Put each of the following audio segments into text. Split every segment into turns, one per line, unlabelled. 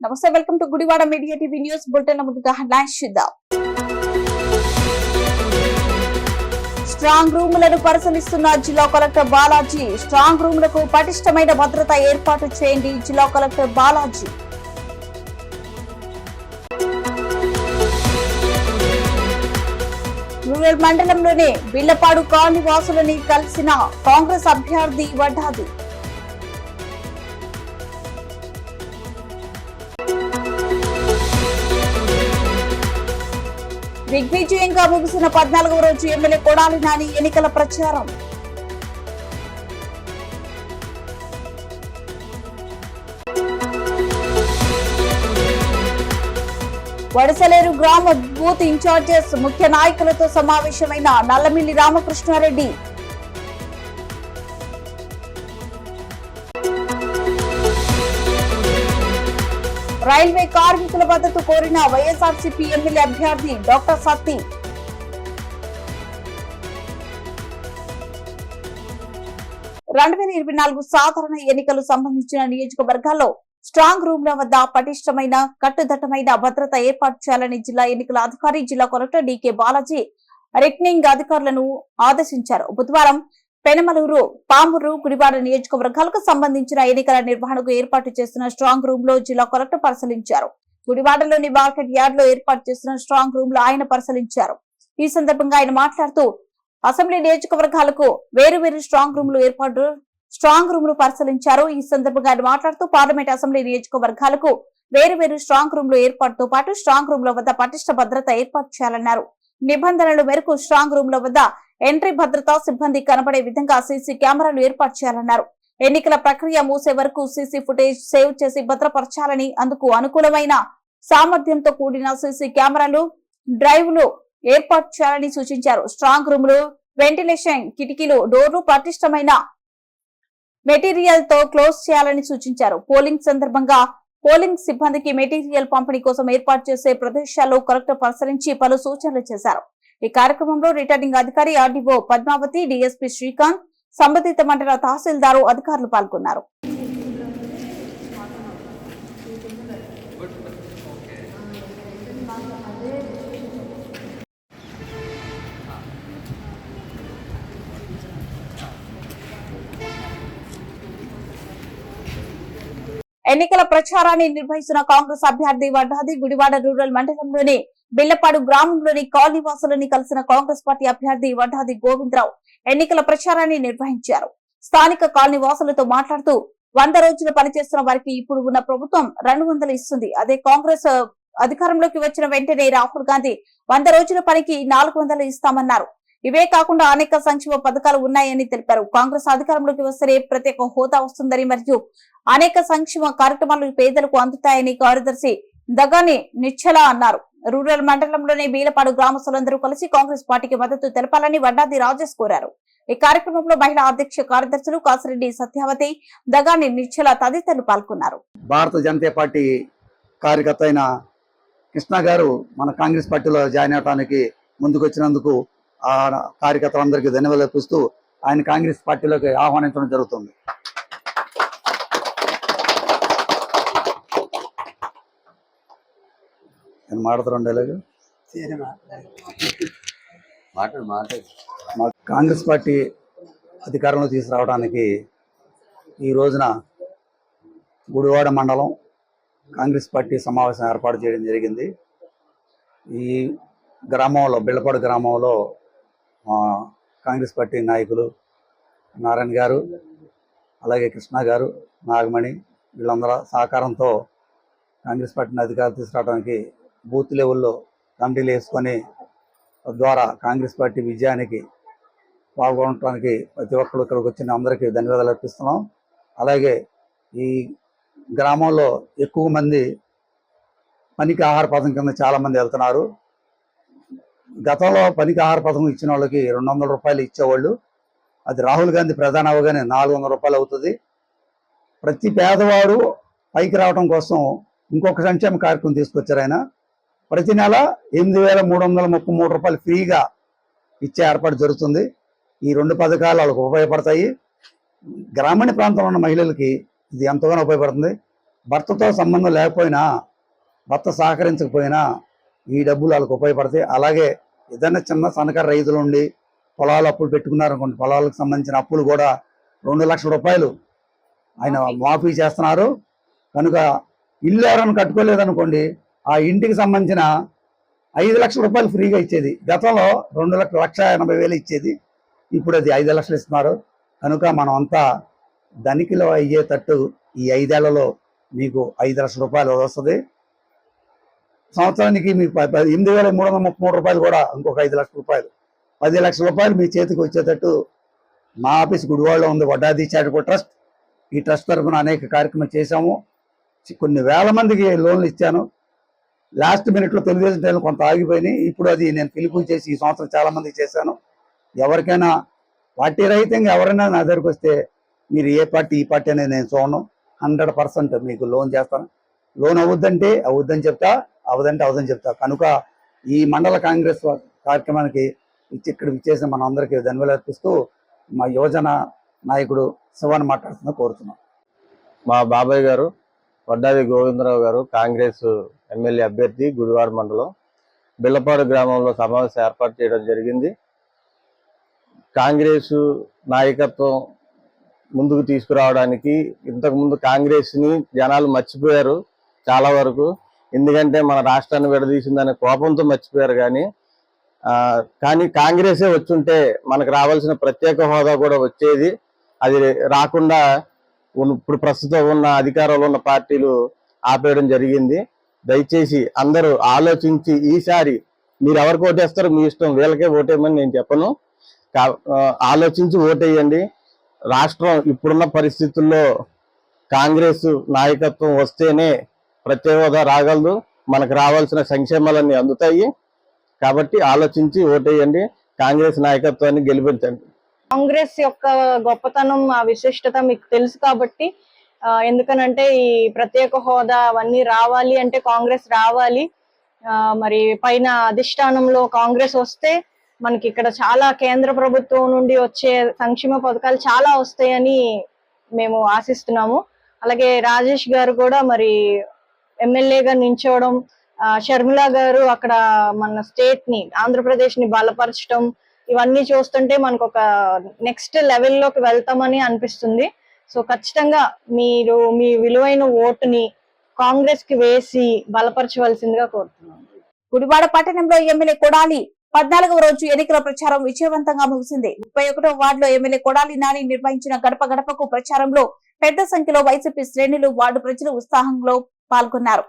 నమస్తే, welcome to Gudivada media TV news bulletin. ముందుగా headlines చూద్దాం. స్ట్రాంగ్ రూములను పరిశీలిస్తున్న జిల్లా కలెక్టర్ బాలాజీ. స్ట్రాంగ్ రూములకు పటిష్టమైన భద్రత ఏర్పాటు చేయండి, జిల్లా కలెక్టర్ బాలాజీ. రూరల్ మండలంలోని బిల్లపాడు కాలనీ వాసులని కలిసిన కాంగ్రెస్ అభ్యర్థి వడ్డాది. దిగ్విజయంగా ముగిసిన 14వ రోజు ఎమ్మెల్యే కొడాలి నాని ఎన్నికల ప్రచారం. వడసలేరు గ్రామ బూత్ ఇన్ఛార్జెస్ ముఖ్య నాయకులతో సమావేశమైన నల్లమిల్లి రామకృష్ణారెడ్డి. రైల్వే కార్మికుల మద్దతు కోరిన వైఎస్ఆర్సీపీ ఎమ్మెల్యే అభ్యర్థి డాక్టర్ సత్తి. సాధారణ ఎన్నికలు సంబంధించిన నియోజకవర్గాల్లో స్ట్రాంగ్ రూమ్ల వద్ద పటిష్టమైన కట్టుదిట్టమైన భద్రత ఏర్పాటు చేయాలని జిల్లా ఎన్నికల అధికారి జిల్లా కలెక్టర్ డికే బాలాజీ రిటర్నింగ్ అధికారులను ఆదేశించారు. బుధవారం పెనమలూరు, పామూరు, గుడివాడ నియోజకవర్గాలకు సంబంధించిన ఎన్నికల నిర్వహణకు ఏర్పాటు చేస్తున్న స్ట్రాంగ్ రూమ్ లో జిల్లా కలెక్టర్ పరిశీలించారు. గుడివాడలోని మార్కెట్ యార్డ్ లో ఏర్పాటు చేస్తున్న స్ట్రాంగ్ రూమ్ లో ఆయన పరిశీలించారు. ఈ సందర్భంగా ఆయన మాట్లాడుతూ అసెంబ్లీ నియోజకవర్గాలకు వేరు స్ట్రాంగ్ రూమ్ లు పరిశీలించారు. ఈ సందర్భంగా ఆయన మాట్లాడుతూ పార్లమెంట్, అసెంబ్లీ నియోజకవర్గాలకు వేరు స్ట్రాంగ్ రూమ్ లు ఏర్పాటుతో పాటు స్ట్రాంగ్ రూమ్ ల వద్ద పటిష్ట భద్రత ఏర్పాటు చేయాలన్నారు. నిబంధనల మేరకు స్ట్రాంగ్ రూమ్ ల వద్ద ఎంట్రీ భద్రతా సిబ్బంది కనబడే విధంగా సీసీ కెమెరాలు ఏర్పాటు చేయాలన్నారు. ఎన్నికల ప్రక్రియ మూసే వరకు సీసీ ఫుటేజ్ సేవ్ చేసి భద్రపరచాలని, అందుకు అనుకూలమైన సామర్థ్యంతో కూడిన సీసీ కెమెరాలు, డ్రైవ్లు ఏర్పాటు చేయాలని సూచించారు. స్ట్రాంగ్ రూములు, వెంటిలేషన్, కిటికీలు, డోర్లు పటిష్టమైన మెటీరియల్ తో క్లోజ్ చేయాలని సూచించారు. పోలింగ్ సందర్భంగా పోలింగ్ సిబ్బందికి మెటీరియల్ పంపిణీ కోసం ఏర్పాటు చేసే ప్రదేశాల్లో కలెక్టర్ పరిశీలించి పలు సూచనలు చేశారు. ఈ కార్యక్రమంలో రిటర్నింగ్ అధికారి ఆర్డీఓ పద్మావతి, డీఎస్పీ శ్రీకాంత్, సంబంధిత మండల తహసీల్దారు, అధికారులు పాల్గొన్నారు. ఎన్నికల ప్రచారాన్ని నిర్వహిస్తున్న కాంగ్రెస్ అభ్యర్థి వడ్డాది గుడివాడ రూరల్ మండలంలోని బిల్లపాడు గ్రామంలోని కాలనీవాసులని కలిసిన కాంగ్రెస్ పార్టీ అభ్యర్థి వడ్డాది గోవిందరావు ఎన్నికల ప్రచారాన్ని నిర్వహించారు. స్థానిక కాలనీవాసులతో మాట్లాడుతూ 100 రోజులు పనిచేస్తున్న వారికి ఇప్పుడు ఉన్న ప్రభుత్వం 200 ఇస్తుంది. అదే కాంగ్రెస్ అధికారంలోకి వచ్చిన వెంటనే రాహుల్ గాంధీ 100 రోజుల పనికి 400 ఇస్తామన్నారు. ఇవే కాకుండా అనేక సంక్షేమ పథకాలు ఉన్నాయని తెలిపారు. కాంగ్రెస్ అధికారంలోకి వస్తే ప్రత్యేక హోదా వస్తుందని మరియు అనేక సంక్షేమ కార్యక్రమాలు పేదలకు అందుతాయని కార్యదర్శి దగాని నిశ్చల అన్నారు. రూరల్ మండలంలోని బీలపాడు గ్రామస్తులందరూ కలిసి కాంగ్రెస్ పార్టీకి మద్దతు తెలపాలని వడ్డాది రాజేష్ కోరారు. ఈ కార్యక్రమంలో మహిళా అధ్యక్ష కార్యదర్శులు కాసిరెడ్డి సత్యావతి, దగాని నిశ్చల తదితరులు పాల్గొన్నారు.
భారత జనతా పార్టీ కార్యకర్త అయిన కృష్ణ గారు మన కాంగ్రెస్ పార్టీలో జాయిన్ అవడానికి ముందుకు వచ్చినందుకు ఆ కార్యకర్తలందరికీ ధన్యవాదాలు అర్పిస్తూ ఆయన కాంగ్రెస్ పార్టీలోకి ఆహ్వానించడం జరుగుతుంది. మా కాంగ్రెస్ పార్టీ అధికారంలో తీసుకురావడానికి ఈ రోజున గుడివాడ మండలం కాంగ్రెస్ పార్టీ సమావేశం ఏర్పాటు చేయడం జరిగింది. ఈ గ్రామంలో, బిళ్ళపాడు గ్రామంలో కాంగ్రెస్ పార్టీ నాయకులు నారాయణ గారు, అలాగే కృష్ణ గారు, నాగమణి వీళ్ళందరూ సహకారంతో కాంగ్రెస్ పార్టీని అధికారం తీసుకురావడానికి బూత్ లెవెల్లో కమిటీలు వేసుకొని తద్వారా కాంగ్రెస్ పార్టీ విజయానికి పాల్గొనడానికి ప్రతి ఒక్కరు ఇక్కడికి వచ్చిన అందరికీ ధన్యవాదాలు అర్పిస్తున్నాం. అలాగే ఈ గ్రామంలో ఎక్కువ మంది పనికి ఆహార పథకం కింద చాలామంది వెళ్తున్నారు. గతంలో పనికి ఆహార పథకం ఇచ్చిన వాళ్ళకి 200 రూపాయలు ఇచ్చేవాళ్ళు. అది రాహుల్ గాంధీ ప్రధాని అవగానే 400 రూపాయలు అవుతుంది. ప్రతి పేదవాడు పైకి రావడం కోసం ఇంకొక సంక్షేమ కార్యక్రమం తీసుకొచ్చారు ఆయన. ప్రతి నెల 8,333 రూపాయలు ఫ్రీగా ఇచ్చే ఏర్పాటు జరుగుతుంది. ఈ 2 పథకాలు వాళ్ళకు ఉపయోగపడతాయి. గ్రామీణ ప్రాంతంలో ఉన్న మహిళలకి ఇది ఎంతగానో ఉపయోగపడుతుంది. భర్తతో సంబంధం లేకపోయినా, భర్త సహకరించకపోయినా ఈ డబ్బులు వాళ్ళకి ఉపయోగపడతాయి. అలాగే ఏదైనా చిన్న సన్నకారు రైతులు ఉండి పొలాలు అప్పులు పెట్టుకున్నారనుకోండి, పొలాలకు సంబంధించిన అప్పులు కూడా 2 లక్షల రూపాయలు ఆయన మాఫీ చేస్తున్నారు. కనుక ఇల్లు ఎవరైనా కట్టుకోలేదనుకోండి, ఆ ఇంటికి సంబంధించిన 5 లక్షల రూపాయలు ఫ్రీగా ఇచ్చేది. గతంలో 2,80,000 ఇచ్చేది, ఇప్పుడు అది 5 లక్షలు ఇస్తున్నారు. కనుక మనం అంతా ధనికులు అయ్యేటట్టు ఈ 5 ఏళ్లలో మీకు 5 లక్షల రూపాయలు వస్తుంది. సంవత్సరానికి మీకు 8,333 రూపాయలు కూడా ఇంకొక 5 లక్షల రూపాయలు, 10 లక్షల రూపాయలు మీ చేతికి వచ్చేటట్టు మా ఆఫీస్ గుడివాడలో ఉంది, వడ్డాది చారిటబుల్ ట్రస్ట్. ఈ ట్రస్ట్ తరఫున అనేక కార్యక్రమాలు చేశాము. కొన్ని వేల మందికి లోన్లు ఇచ్చాను. లాస్ట్ మినిట్లో తెలుగుదేశం టైంలో కొంత ఆగిపోయినాయి. ఇప్పుడు అది నేను పిలుపులు చేసి ఈ సంవత్సరం చాలా మందికి చేశాను. ఎవరికైనా పార్టీ రహితంగా ఎవరైనా నా దగ్గరకు వస్తే మీరు ఏ పార్టీ ఈ పార్టీ అనేది నేను చూడను, 100% మీకు లోన్ చేస్తాను. లోన్ అవుద్దంటే అవుద్దని చెప్తా, అవదంటే అవదని చెప్తా. కనుక ఈ మండల కాంగ్రెస్ కార్యక్రమానికి ఇక్కడ ఇచ్చేసిన మన అందరికీ ధన్యవాదాలు అర్పిస్తూ మా యువజన నాయకుడు శివాన్ని మాట్లాడుతున్నా కోరుతున్నాం.
మా బాబాయ్ గారు వడ్డాది గోవిందరావు గారు కాంగ్రెస్ ఎమ్మెల్యే అభ్యర్థి, గుడివాడ మండలం బిల్లపాడు గ్రామంలో సమావేశం ఏర్పాటు చేయడం జరిగింది. కాంగ్రెస్ నాయకత్వం ముందుకు తీసుకురావడానికి, ఇంతకుముందు కాంగ్రెస్ని జనాలు మర్చిపోయారు చాలా వరకు. ఎందుకంటే మన రాష్ట్రాన్ని విడదీసిందనే కోపంతో మర్చిపోయారు. కానీ కాంగ్రెసే వచ్చుంటే మనకు రావాల్సిన ప్రత్యేక హోదా కూడా వచ్చేది. అది రాకుండా ఇప్పుడు ప్రస్తుతం ఉన్న అధికారంలో ఉన్న పార్టీలు ఆపేయడం జరిగింది. దయచేసి అందరూ ఆలోచించి ఈసారి మీరు ఎవరికి ఓటేస్తారో మీ ఇష్టం, వీళ్ళకే ఓటేయమని నేను చెప్పను. ఆలోచించి ఓటేయండి. రాష్ట్రం ఇప్పుడున్న పరిస్థితుల్లో కాంగ్రెస్ నాయకత్వం వస్తేనే ప్రత్యేక హోదా రాగలదు, మనకు రావాల్సిన సంక్షేమాలన్నీ అందుతాయి. కాబట్టి ఆలోచించి ఓటేయండి, కాంగ్రెస్ నాయకత్వాన్ని గెలిపించండి.
కాంగ్రెస్ యొక్క గొప్పతనం, ఆ విశిష్టత మీకు తెలుసు కాబట్టి, ఎందుకనంటే ఈ ప్రత్యేక హోదా అవన్నీ రావాలి అంటే కాంగ్రెస్ రావాలి. మరి పైన అధిష్టానంలో కాంగ్రెస్ వస్తే మనకి ఇక్కడ చాలా కేంద్ర ప్రభుత్వం నుండి వచ్చే సంక్షేమ పథకాలు చాలా వస్తాయని మేము ఆశిస్తున్నాము. అలాగే రాజేష్ గారు కూడా మరి ఎమ్మెల్యేగా నించోవడం, షర్మిల గారు అక్కడ మన స్టేట్ ని, ఆంధ్రప్రదేశ్ ని బలపరచడం, ఇవన్నీ చూస్తుంటే మనకు ఒక నెక్స్ట్ లెవెల్లోకి వెళ్తామని అనిపిస్తుంది. సో ఖచ్చితంగా మీరు మీ విలువైన ఓటుని కాంగ్రెస్ కి వేసి బలపరచవలసిందిగా కోరుతున్నాను.
గుడివాడ పట్టణంలో ఎమ్మెల్యే కొడాలి 14వ రోజు ఎన్నికల ప్రచారం విజయవంతంగా ముగిసింది. 31వ వార్డులో ఎమ్మెల్యే కొడాలి నాని నిర్వహించిన గడప గడపకు ప్రచారంలో పెద్ద సంఖ్యలో వైసీపీ శ్రేణులు, వార్డు ప్రజలు ఉత్సాహంలో పాల్గొన్నారు.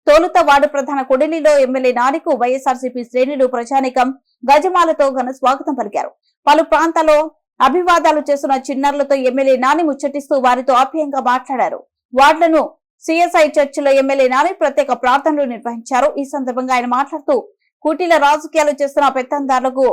తొలుత వార్డు ప్రధాన కొడిలిలో ఎమ్మెల్యే నానికు వైఎస్ఆర్సీపీ శ్రేణులు, ప్రజానికం గజమాలతో ఘన స్వాగతం పలికారు. పలు ప్రాంతాల్లో అభివాదాలు చేస్తున్న చిన్నారులతో ఎమ్మెల్యే నాని ముచ్చటిస్తూ వారితో ఆప్యాయంగా మాట్లాడారు. వార్డులను సిఎస్ఐ చర్చిలో ఎమ్మెల్యే నాని ప్రత్యేక ప్రార్థనలు నిర్వహించారు. ఈ సందర్భంగా ఆయన మాట్లాడుతూ కుటీల రాజకీయాలు చేస్తున్న పెత్తందారులకు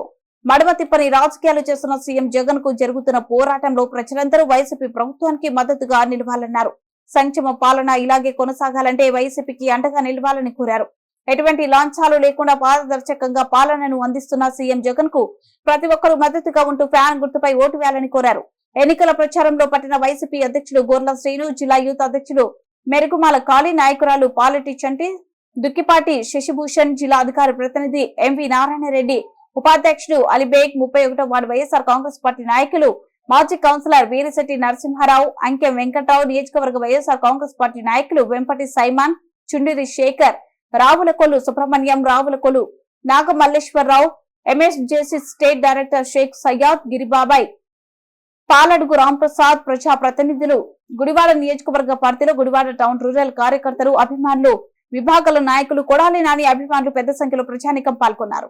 మడమ తిప్పని రాజకీయాలు చేస్తున్న సీఎం జగన్ కు జరుగుతున్న పోరాటంలో ప్రజలందరూ వైసీపీ ప్రభుత్వానికి మద్దతుగా నిలవాలన్నారు. సంక్షేమ పాలన ఇలాగే కొనసాగాలంటే వైసీపీకి అండగా నిలవాలని కోరారు. ఎటువంటి లాంఛాలు లేకుండా పారదర్శకంగా పాలనను అందిస్తున్న సీఎం జగన్ కు ప్రతి ఒక్కరూ మద్దతుగా ఉంటూ ఫ్యాన్ గుర్తుపై ఓటు వేయాలని కోరారు. ఎన్నికల ప్రచారంలో పట్టిన వైసీపీ అధ్యక్షుడు గోర్ల శ్రీను, జిల్లా యూత్ అధ్యక్షుడు మెరుగుమాల కాళీ, నాయకురాలు పాలెటి చంటి, దుక్కిపాటి శశిభూషణ్, జిల్లా అధికార ప్రతినిధి ఎంవి నారాయణరెడ్డి, ఉపాధ్యక్షుడు అలీబేగ్, 31వ వార్డు వైఎస్ఆర్ కాంగ్రెస్ పార్టీ నాయకులు, మాజీ కౌన్సిలర్ వీరిశెట్టి నరసింహారావు, అంకెం వెంకట్రావు, నియోజకవర్గ వైఎస్ఆర్ కాంగ్రెస్ పార్టీ నాయకులు Vempati Simon, Chundiri Sekhar, Ravulakollu Subrahmanyam, Ravulakollu Nagamalleswararao, MSJC state director Sheikh Sayyad, Giribabai, Paladugu Ramprasad, ప్రజా ప్రతినిధులు, గుడివాడ నియోజకవర్గ పార్టీలో గుడివాడ టౌన్ రూరల్ కార్యకర్తలు, అభిమానులు, విభాగాల నాయకులు, కొడాలి నాని అభిమానులు పెద్ద సంఖ్యలో ప్రజానికం పాల్గొన్నారు.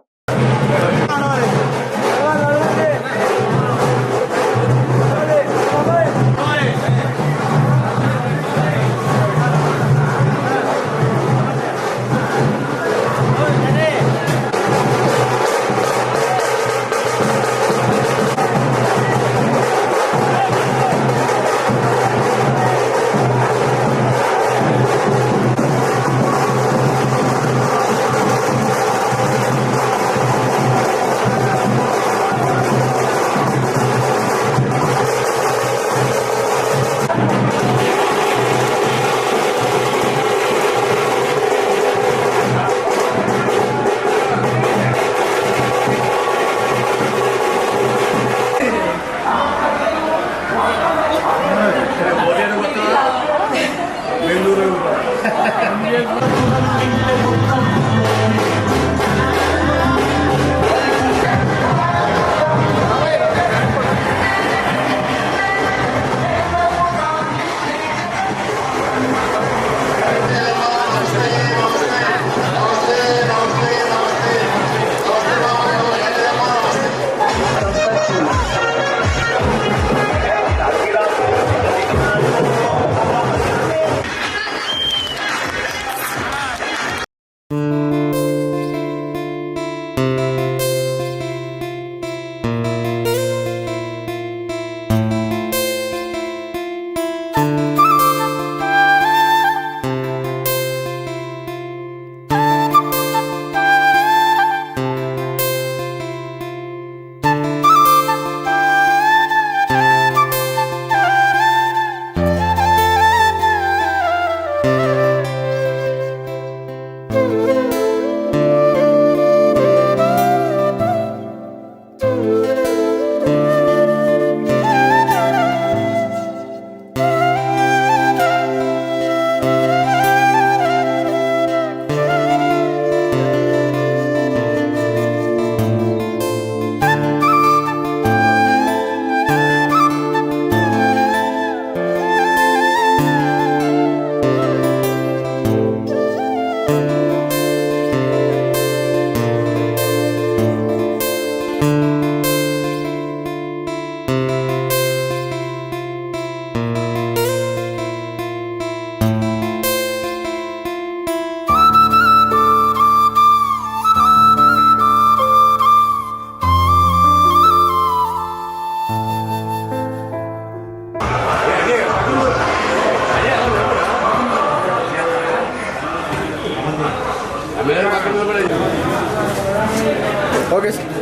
Okay sir. Okay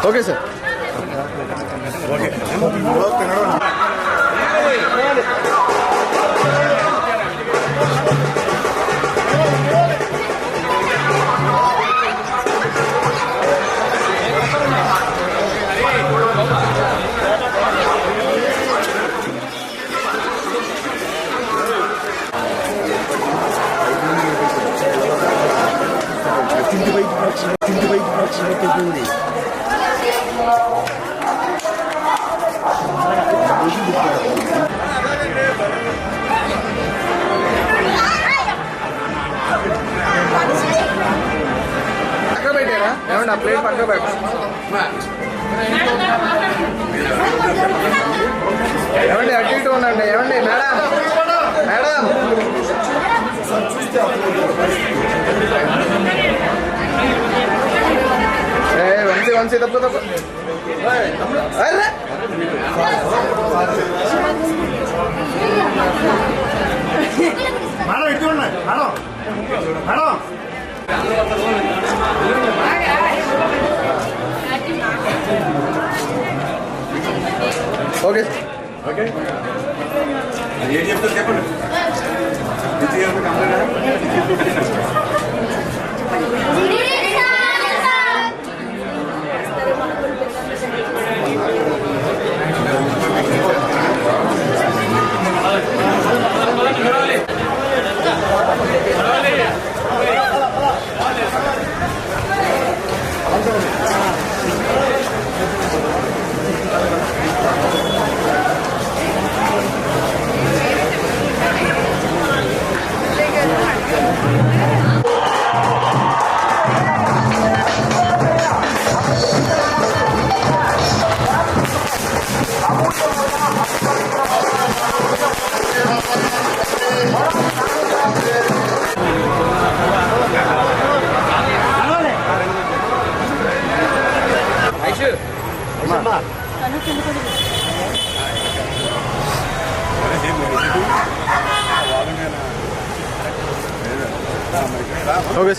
okay sir. పక్క పెట్టారా ఏమండి? ఆ ప్లేట్ పక్క పెట్ట ఏమండి? అటు ఇటు ఉండండి. ఏమండి మేడం? మేడం వంశీ తప్పు తప్పు.
మేడం ఇటు ఉన్నాయి. మేడం మేడం
ఓకే
ఓకే ఏం చెప్తారు చెప్పండి.
Okay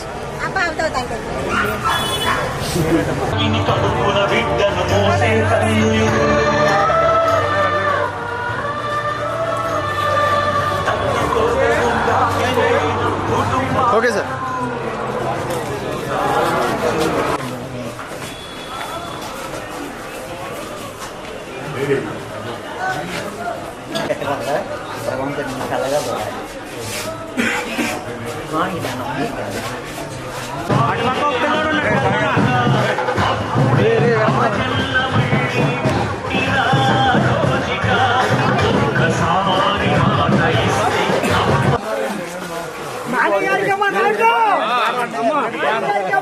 okay sir.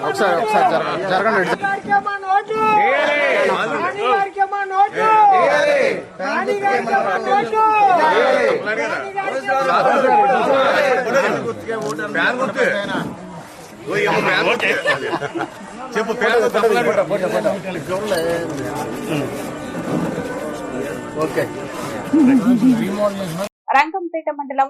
ఒకసారి జరగండి.
చెప్పు.
రంగంపేట మండలం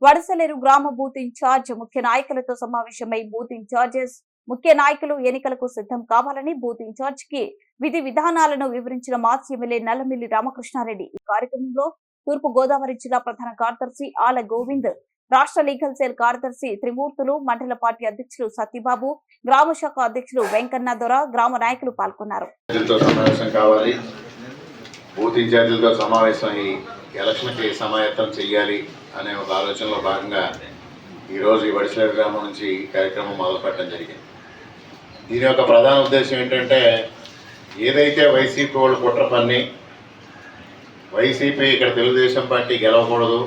వడసలేరు గ్రామ బూత్ ఇన్ఛార్జ్ ముఖ్య నాయకులతో సమావేశమై బూత్ ఇన్ఛార్జెస్ ముఖ్య నాయకులు ఎన్నికలకు సిద్ధం కావాలని బూత్ ఇన్ఛార్జ్ కి విధి విధానాలను వివరించిన మాజీ ఎమ్మెల్యే నల్లమిల్లి రామకృష్ణారెడ్డి. ఈ కార్యక్రమంలో తూర్పు గోదావరి జిల్లా ప్రధాన కార్యదర్శి ఆల గోవింద్, రాష్ట్ర లీగల్ సెల్ కార్యదర్శి త్రిమూర్తులు, మండల పార్టీ అధ్యక్షులు సత్యబాబు, గ్రామ శాఖ అధ్యక్షులు వెంకన్న దొర, గ్రామ నాయకులు పాల్గొన్నారు.
బూత్ ఇన్ఛార్జీలతో సమావేశం ఎలక్షన్కి సమాయత్తం చేయాలి అనే ఒక ఆలోచనలో భాగంగా ఈరోజు ఈ వడిసలేరు గ్రామం నుంచి ఈ కార్యక్రమం మొదలుపెట్టడం జరిగింది. దీని యొక్క ప్రధాన ఉద్దేశం ఏంటంటే, ఏదైతే వైసీపీ వాళ్ళు కుట్ర పన్ని వైసీపీ ఇక్కడ తెలుగుదేశం పార్టీ గెలవకూడదు,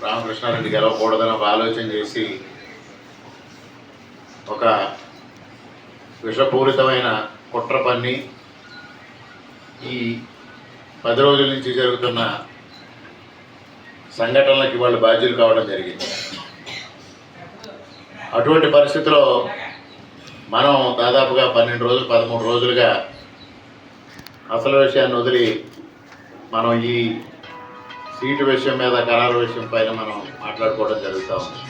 రామకృష్ణారెడ్డి గెలవకూడదని ఒక ఆలోచన చేసి ఒక విషపూరితమైన కుట్ర పన్ని ఈ 10 రోజుల నుంచి జరుగుతున్న సంఘటనలకి వాళ్ళు బాధ్యులు కావడం జరిగింది. అటువంటి పరిస్థితిలో మనం దాదాపుగా 12 రోజులు 13 రోజులుగా అసలు విషయాన్ని వదిలి మనం ఈ సీటు విషయం మీద, ఖరారు విషయం పైన మనం మాట్లాడుకోవడం జరుగుతూ ఉంది.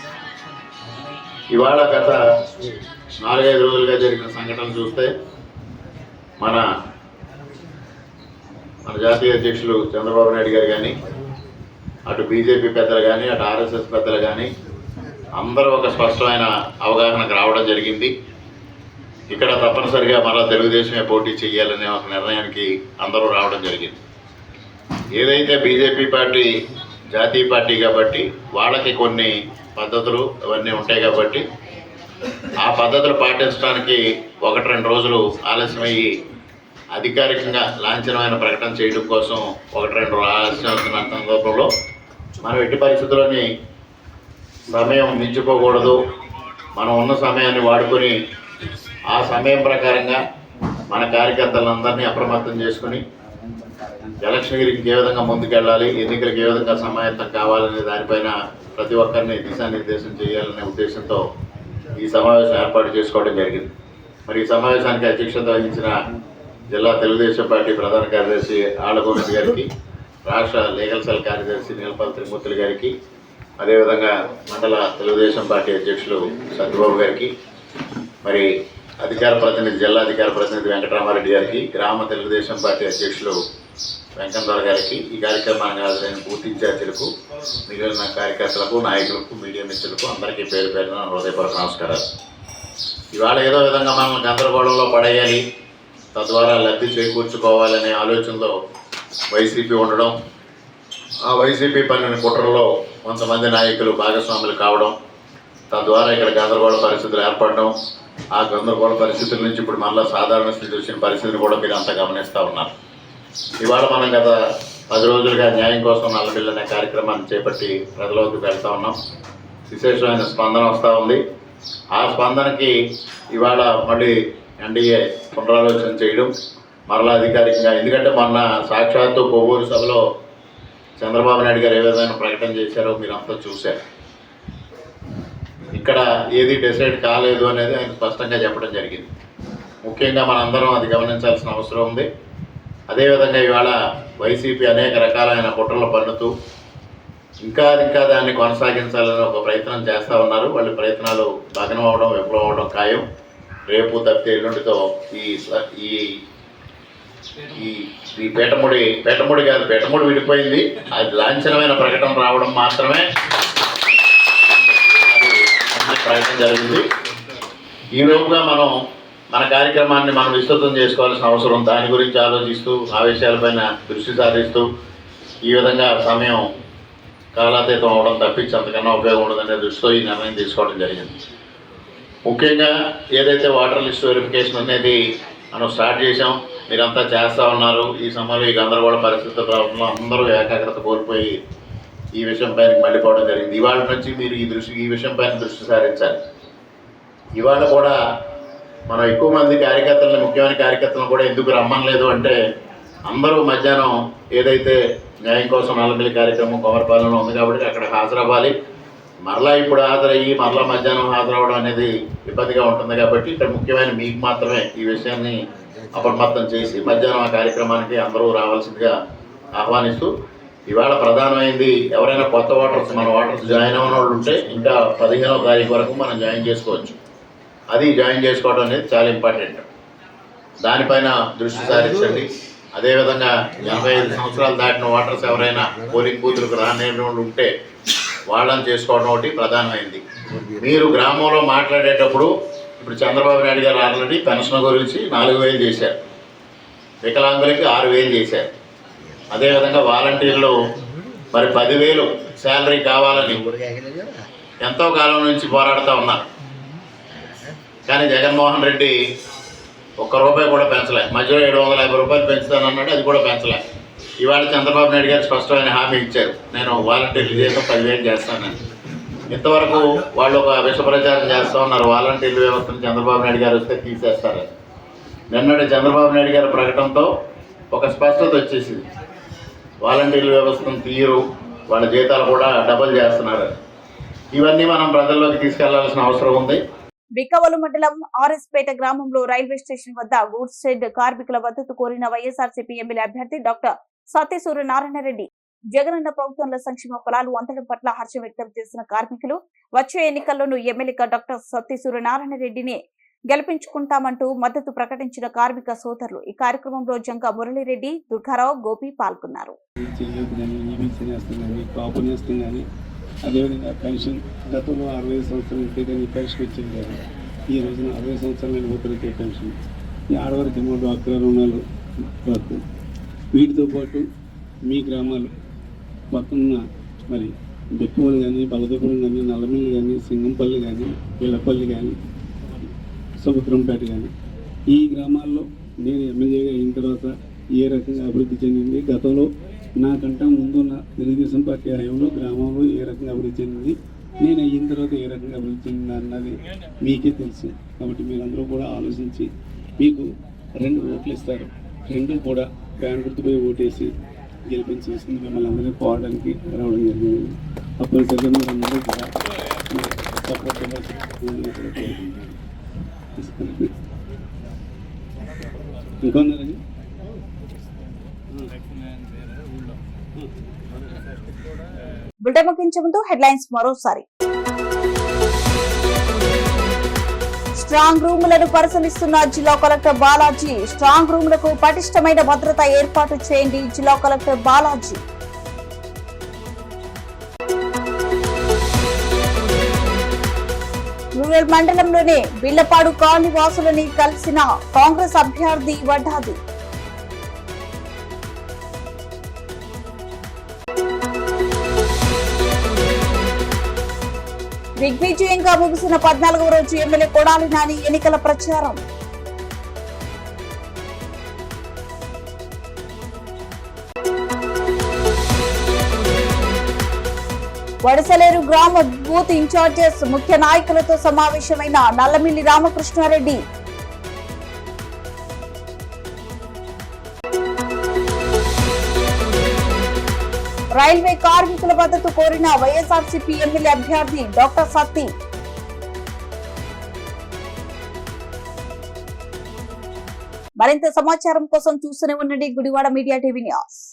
ఇవాళ గత 4-5 రోజులుగా జరిగిన సంఘటనలు చూస్తే మన జాతీయ అధ్యక్షులు చంద్రబాబు నాయుడు గారు కానీ, అటు బీజేపీ పెద్దలు కానీ, అటు ఆర్ఎస్ఎస్ పెద్దలు కానీ అందరూ ఒక స్పష్టమైన అవగాహనకు రావడం జరిగింది. ఇక్కడ తప్పనిసరిగా మరలా తెలుగుదేశమే పోటీ చేయాలనే ఒక నిర్ణయానికి అందరూ రావడం జరిగింది. ఏదైతే బీజేపీ పార్టీ జాతీయ పార్టీ కాబట్టి వాళ్ళకి కొన్ని పద్ధతులు అవన్నీ ఉంటాయి కాబట్టి ఆ పద్ధతులు పాటించడానికి 1-2 రోజులు ఆలస్యమయ్యి అధికారికంగా లాంఛనమైన ప్రకటన చేయడం కోసం 1-2 రోజులు ఆలస్యం అవుతున్న సందర్భంలో మనం ఎట్టి పరిస్థితుల్లోని సమయం మించిపోకూడదు. మనం ఉన్న సమయాన్ని వాడుకొని ఆ సమయం ప్రకారంగా మన కార్యకర్తలందరినీ అప్రమత్తం చేసుకుని ఎలక్షన్కి ఏ విధంగా ముందుకెళ్ళాలి, ఎన్నికలకు ఏ విధంగా సమాయత్తం కావాలనే దానిపైన ప్రతి ఒక్కరిని దిశానిర్దేశం చేయాలనే ఉద్దేశంతో ఈ సమావేశం ఏర్పాటు చేసుకోవడం జరిగింది. మరి ఈ సమావేశానికి అధ్యక్షత వహించిన జిల్లా తెలుగుదేశం పార్టీ ప్రధాన కార్యదర్శి ఆల గోవింద్ గారికి, రాష్ట్ర లీగల్ సెల్ కార్యదర్శి నీలపల్లి త్రిమూర్తులు గారికి, అదేవిధంగా మండల తెలుగుదేశం పార్టీ అధ్యక్షులు సత్యబాబు గారికి, మరి అధికార ప్రతినిధి జిల్లా అధికార ప్రతినిధి వెంకటరామారెడ్డి గారికి, గ్రామ తెలుగుదేశం పార్టీ అధ్యక్షులు వెంకన్నదొర గారికి, ఈ కార్యక్రమానికి హాజరైన బూత్ ఇన్ఛార్జీలకు, మిగిలిన కార్యకర్తలకు, నాయకులకు, మీడియా మిత్రులకు అందరికీ పేరు పేరున హృదయపూర్వక నమస్కారాలు. ఇవాళ ఏదో విధంగా మనం గందరగోళంలో పడేయాలి, తద్వారా లబ్ధి చేకూర్చుకోవాలనే ఆలోచనలో వైసీపీ ఉండడం, ఆ వైసీపీ పన్నిన కుట్రలో కొంతమంది నాయకులు భాగస్వాములు కావడం, తద్వారా ఇక్కడ గందరగోళ పరిస్థితులు ఏర్పడడం, ఆ గందరగోళ పరిస్థితుల నుంచి ఇప్పుడు మళ్ళీ సాధారణ స్థితి వచ్చిన పరిస్థితిని కూడా మీరు అంతా గమనిస్తూ ఉన్నారు. ఇవాళ మనం గత 10 రోజులుగా న్యాయం కోసం నల్లబిల్లు అనే కార్యక్రమాన్ని చేపట్టి ప్రజలకు వెళ్తూ ఉన్నాం. విశేషమైన స్పందన వస్తూ ఉంది. ఆ స్పందనకి ఇవాళ మళ్ళీ ఎన్డీఏ పునరాలోచన చేయడం మరలా అధికారికంగా, ఎందుకంటే మొన్న సాక్షాత్తు కొవ్వూరు సభలో చంద్రబాబు నాయుడు గారు ఏ విధమైన ప్రకటన చేశారో మీరు అంతా చూశారు. ఇక్కడ ఏది డిసైడ్ కాలేదు అనేది ఆయన స్పష్టంగా చెప్పడం జరిగింది. ముఖ్యంగా మనందరం అది గమనించాల్సిన అవసరం ఉంది. అదేవిధంగా ఇవాళ వైసీపీ అనేక రకాలైన కుట్రలు పన్నుతూ ఇంకా దాన్ని కొనసాగించాలని ఒక ప్రయత్నం చేస్తూ ఉన్నారు. వాళ్ళ ప్రయత్నాలు భగ్నం అవడం, విఫలం అవడం ఖాయం. రేపు తప్పితే ఎల్లుండితో ఈ పేటముడి కాదు, పేటముడి విడిపోయింది. అది లాంఛనమైన ప్రకటన రావడం మాత్రమే అది ప్రకటన జరిగింది. ఈ లోపుగా మనం మన కార్యక్రమాన్ని మనం విస్తృతం చేసుకోవాల్సిన అవసరం. దాని గురించి ఆలోచిస్తూ ఆ విషయాలపైన దృష్టి సారిస్తూ ఈ విధంగా సమయం కాలాతీతం అవడం తప్పించి అంతకన్నా ఉపయోగం ఉండదనే దృష్టితో ఈ నిర్ణయం తీసుకోవడం జరిగింది. ముఖ్యంగా ఏదైతే వాటర్ లిస్ట్ వెరిఫికేషన్ అనేది మనం స్టార్ట్ చేసాం, మీరంతా చేస్తూ ఉన్నారు. ఈ సమయంలో ఈ గందరగోళ పరిస్థితుల ప్రభావంలో అందరూ ఏకాగ్రత కోల్పోయి ఈ విషయం పైన మళ్ళీపోవడం జరిగింది. ఇవాళ నుంచి మీరు ఈ విషయం పైన దృష్టి సారించాలి. ఇవాళ కూడా మనం ఎక్కువ మంది కార్యకర్తలను, ముఖ్యమైన కార్యకర్తలను కూడా ఎందుకు రమ్మనలేదు అంటే, అందరూ మధ్యాహ్నం ఏదైతే న్యాయం కోసం నల్లమిల్లి కార్యక్రమం కొమరపాలెంలో ఉంది కాబట్టి అక్కడ హాజరవ్వాలి. మరలా ఇప్పుడు హాజరయ్యి మరలా మధ్యాహ్నం హాజరవ్వడం అనేది ఇబ్బందిగా ఉంటుంది కాబట్టి ఇక్కడ ముఖ్యమైన మీకు మాత్రమే ఈ విషయాన్ని అప్రమత్తం చేసి మధ్యాహ్నం ఆ కార్యక్రమానికి అందరూ రావాల్సిందిగా ఆహ్వానిస్తూ, ఇవాళ ప్రధానమైంది ఎవరైనా కొత్త ఓటర్స్, మన ఓటర్స్ జాయిన్ అయిన వాళ్ళు ఉంటే ఇంకా 15వ తారీఖు వరకు మనం జాయిన్ చేసుకోవచ్చు. అది జాయిన్ చేసుకోవడం అనేది చాలా ఇంపార్టెంట్. దానిపైన దృష్టి సారించండి. అదేవిధంగా 85 సంవత్సరాలు దాటిన ఓటర్స్ ఎవరైనా పోలింగ్ బూతులకు రాని వాళ్ళు ఉంటే వాళ్ళని చేసుకోవడం ఒకటి ప్రధానమైంది. మీరు గ్రామంలో మాట్లాడేటప్పుడు ఇప్పుడు చంద్రబాబు నాయుడు గారు ఆల్రెడీ పెన్షన్ గురించి 4,000 చేశారు, వికలాంగులకి 6,000 చేశారు. అదేవిధంగా వాలంటీర్లు మరి 10,000 శాలరీ కావాలని ఎంతో కాలం నుంచి పోరాడుతూ ఉన్నారు. కానీ జగన్మోహన్ రెడ్డి ₹1 కూడా పెంచలే. మధ్యలో 750 రూపాయలు పెంచుతానన్నాడు, అది కూడా పెంచలే. ఇవాళ చంద్రబాబు నాయుడు గారు స్పష్టమైన హామీ ఇచ్చారు, నేను వాలంటీర్లు చేసిన 10,000 చేస్తానని. ఇంతవరకు వాళ్ళు ఒక విష ప్రచారం చేస్తూ ఉన్నారు, వాలంటీర్ల వ్యవస్థను చంద్రబాబు నాయుడు గారు వస్తే తీసేస్తారని. నిన్నటి చంద్రబాబు నాయుడు గారి ప్రకటనతో ఒక స్పష్టత వచ్చేసింది, వాలంటీర్ల వ్యవస్థను తీయరు, వాళ్ళ జీతాలు కూడా డబుల్ చేస్తున్నారు. ఇవన్నీ మనం ప్రజల్లోకి తీసుకెళ్లాల్సిన అవసరం ఉంది.
బిక్కవోలు మండలం ఆర్ఎస్పేట గ్రామంలో రైల్వే స్టేషన్ వద్ద గూడ్స్ షెడ్ కార్మికుల మద్దతు కోరిన వైఎస్ఆర్సీపీ ఎమ్మెల్యే అభ్యర్థి డాక్టర్ సత్తి సూర్యనారాయణ రెడ్డి. జగనన్న ప్రభుత్వంలో సంక్షేమ ఫలాలు అందడం పట్ల హర్షం వ్యక్తం చేసిన కార్మికులు వచ్చే ఎన్నికల్లోనూ ఎమ్మెల్యేగా డాక్టర్ సత్తి సూర్యనారాయణ రెడ్డిని గెలిపించుకుంటామంటూ మద్దతు ప్రకటించిన కార్మిక సోదరులు. ఈ కార్యక్రమంలో జంగా మురళిరెడ్డి, దుర్గారావు, గోపి పాల్గొన్నారు.
అదేవిధంగా పెన్షన్ గతంలో 60 సంవత్సరాలు ఉంటే కానీ పెన్షన్ వచ్చింది కాదు. ఈ రోజున 60 సంవత్సరాలు యువతలకే పెన్షన్, ఈ ఆడవారికి డ్వాక్రా రుణాలు వరకు. వీటితో పాటు మీ గ్రామాలు మొత్తం మరి బెక్కువలు కానీ, బలదపురం కానీ, నల్లమిల్లి కానీ, సింగంపల్లి కానీ, పిల్లపల్లి కానీ, సముద్రంపేట కానీ, ఈ గ్రామాల్లో నేను ఎమ్మెల్యేగా అయిన తర్వాత ఏ రకంగా అభివృద్ధి చెందింది, గతంలో నాకంటే ముందున్న తెలుగుదేశం పార్టీ హయాంలో గ్రామంలో ఏ రకంగా అభివృద్ధి చెందింది, నేను అయిన తర్వాత ఏ రకంగా అభివృద్ధి చెందింది అన్నది మీకే తెలుసు. కాబట్టి మీరందరూ కూడా ఆలోచించి మీకు 2 ఓట్లు ఇస్తారు, 2 కూడా ఫ్యాన్ గుర్తుపై ఓటేసి గెలిపించేసింది మిమ్మల్ని అందరినీ పోవడానికి రావడం జరిగింది. తప్పనిసరిగా మీరు అందరూ కూడా సపోర్ట్ ఇంకొన్నారండి.
బులెటిన్ ముగించే ముందు హెడ్లైన్స్ మరోసారి. స్ట్రాంగ్ రూములను పరిశీలిస్తున్న జిల్లా కలెక్టర్ బాలాజీ. స్ట్రాంగ్ రూములకు పటిష్టమైన భద్రత ఏర్పాటు చేయండి, జిల్లా కలెక్టర్ బాలాజీ. రూరల్ మండలంలోనే బిల్లపాడు కాలనీ వాసులని కలిసిన కాంగ్రెస్ అభ్యర్థి వడ్డాది. దిగ్విజయంగా ముగిసిన 14వ రోజు ఎమ్మెల్యే కొడాలి నాని ఎన్నికల ప్రచారం. వడసలేరు గ్రామ బూత్ ఇన్ఛార్జెస్ ముఖ్య నాయకులతో సమావేశమైన నల్లమిల్లి రామకృష్ణారెడ్డి. రైల్వే కార్మికుల మద్దతు కోరిన వైఎస్ఆర్సీపీ ఎమ్మెల్యే అభ్యర్థి డాక్టర్ సత్తి. మరింత సమాచారం కోసం చూస్తూనే ఉండండి గుడివాడ మీడియా టీవీ న్యూస్.